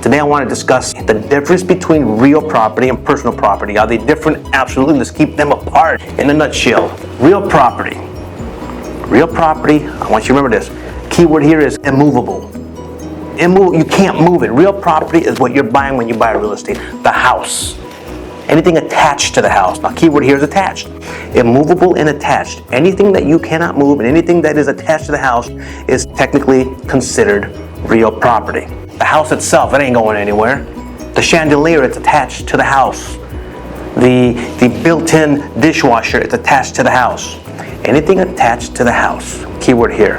Today I want to discuss the difference between real property and personal property. Are they different? Absolutely. Let's keep them apart in a nutshell. Real property. Real property, I want you to remember this. Keyword here is immovable. You can't move it. Real property is what you're buying when you buy real estate. The house. Anything attached to the house. Now, keyword here is attached. Immovable and attached. Anything that you cannot move and anything that is attached to the house is technically considered real property. The house itself, it ain't going anywhere. The chandelier, it's attached to the house. The built-in dishwasher, it's attached to the house. Anything attached to the house, keyword here,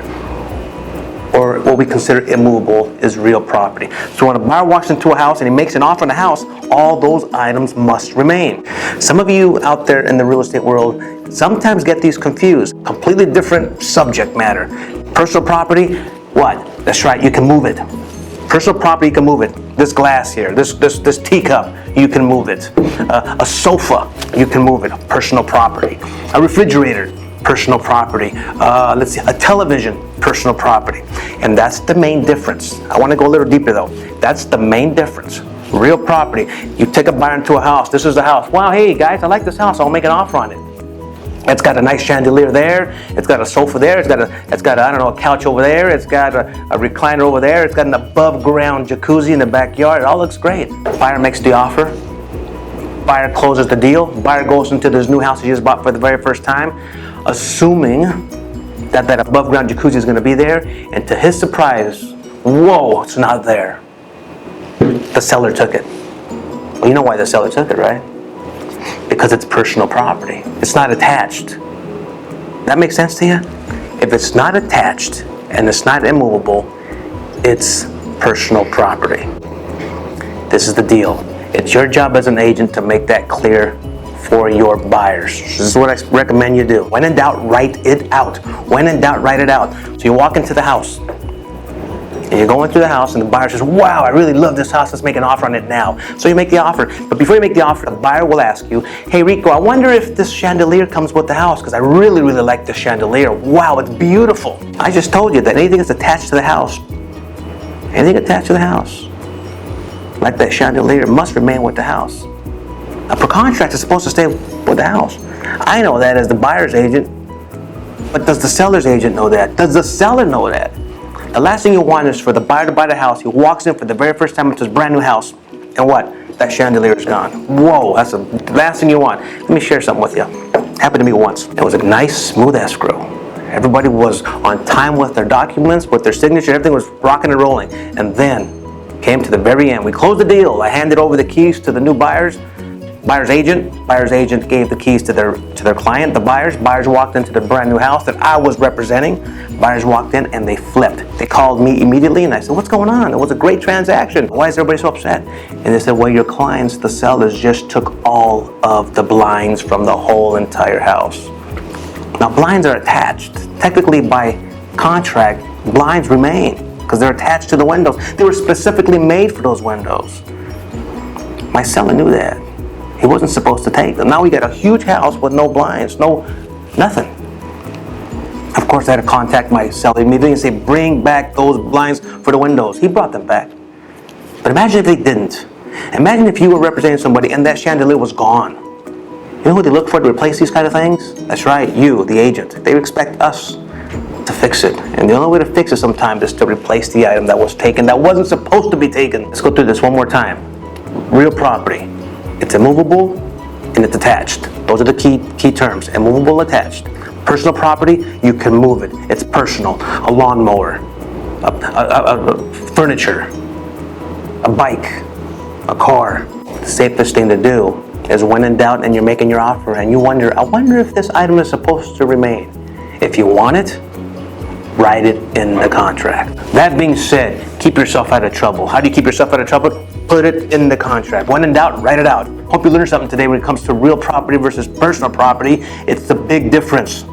or what we consider immovable, is real property. So when a buyer walks into a house and he makes an offer on the house, all those items must remain. Some of you out there in the real estate world sometimes get these confused. Completely different subject matter. Personal property, what? That's right, you can move it. Personal property, you can move it. This glass here, this teacup, you can move it. A sofa, you can move it. Personal property. A refrigerator, personal property. Let's see, a television, personal property. And that's the main difference. I want to go a little deeper though. That's the main difference. Real property. You take a buyer into a house. This is the house. Wow, hey guys, I like this house. I'll make an offer on it. It's got a nice chandelier there. It's got a sofa there. It's got a I don't know, a couch over there. It's got a recliner over there. It's got an above ground jacuzzi in the backyard. It all looks great. Buyer makes the offer. Buyer closes the deal. Buyer goes into this new house he just bought for the very first time, assuming that above ground jacuzzi is going to be there. And to his surprise, whoa, it's not there. The seller took it. Well, you know why the seller took it, right? Because it's personal property. It's not attached. That makes sense to you? If it's not attached and it's not immovable, it's personal property. This is the deal. It's your job as an agent to make that clear for your buyers. This is what I recommend you do. When in doubt, write it out. When in doubt, write it out. So you walk into the house, and you're going through the house, and the buyer says, wow, I really love this house. Let's make an offer on it now. So you make the offer. But before you make the offer, the buyer will ask you, hey, Rico, I wonder if this chandelier comes with the house, because I really, really like this chandelier. Wow, it's beautiful. I just told you that anything that's attached to the house, like that chandelier, must remain with the house. Now, per contract, it's supposed to stay with the house. I know that as the buyer's agent, but does the seller's agent know that? Does the seller know that? The last thing you want is for the buyer to buy the house. He walks in for the very first time into his brand new house, and what? That chandelier is gone. Whoa, that's the last thing you want. Let me share something with you. Happened to me once. It was a nice, smooth escrow. Everybody was on time with their documents, with their signature. Everything was rocking and rolling. And then came to the very end. We closed the deal. I handed over the keys to the new buyer's agent. Buyer's agent gave the keys to their client, the buyers. Buyers walked into the brand new house that I was representing. Buyers walked in and they flipped. They called me immediately and I said, what's going on? It was a great transaction. Why is everybody so upset? And they said, well, your clients, the sellers, just took all of the blinds from the whole entire house. Now, blinds are attached. Technically, by contract, blinds remain because they're attached to the windows. They were specifically made for those windows. My seller knew that. He wasn't supposed to take them. Now we got a huge house with no blinds, nothing. Of course, I had to contact my seller immediately and say, bring back those blinds for the windows. He brought them back. But imagine if they didn't. Imagine if you were representing somebody and that chandelier was gone. You know who they look for to replace these kind of things? That's right, you, the agent. They expect us to fix it. And the only way to fix it sometimes is to replace the item that was taken, that wasn't supposed to be taken. Let's go through this one more time. Real property. It's immovable and it's attached. Those are the key terms. Immovable, attached. Personal property, you can move it. It's personal. A lawnmower, a furniture, a bike, a car. The safest thing to do is when in doubt and you're making your offer and you wonder, I wonder if this item is supposed to remain. If you want it, write it in the contract. That being said, keep yourself out of trouble. How do you keep yourself out of trouble? Put it in the contract. When in doubt, write it out. Hope you learned something today when it comes to real property versus personal property. It's the big difference.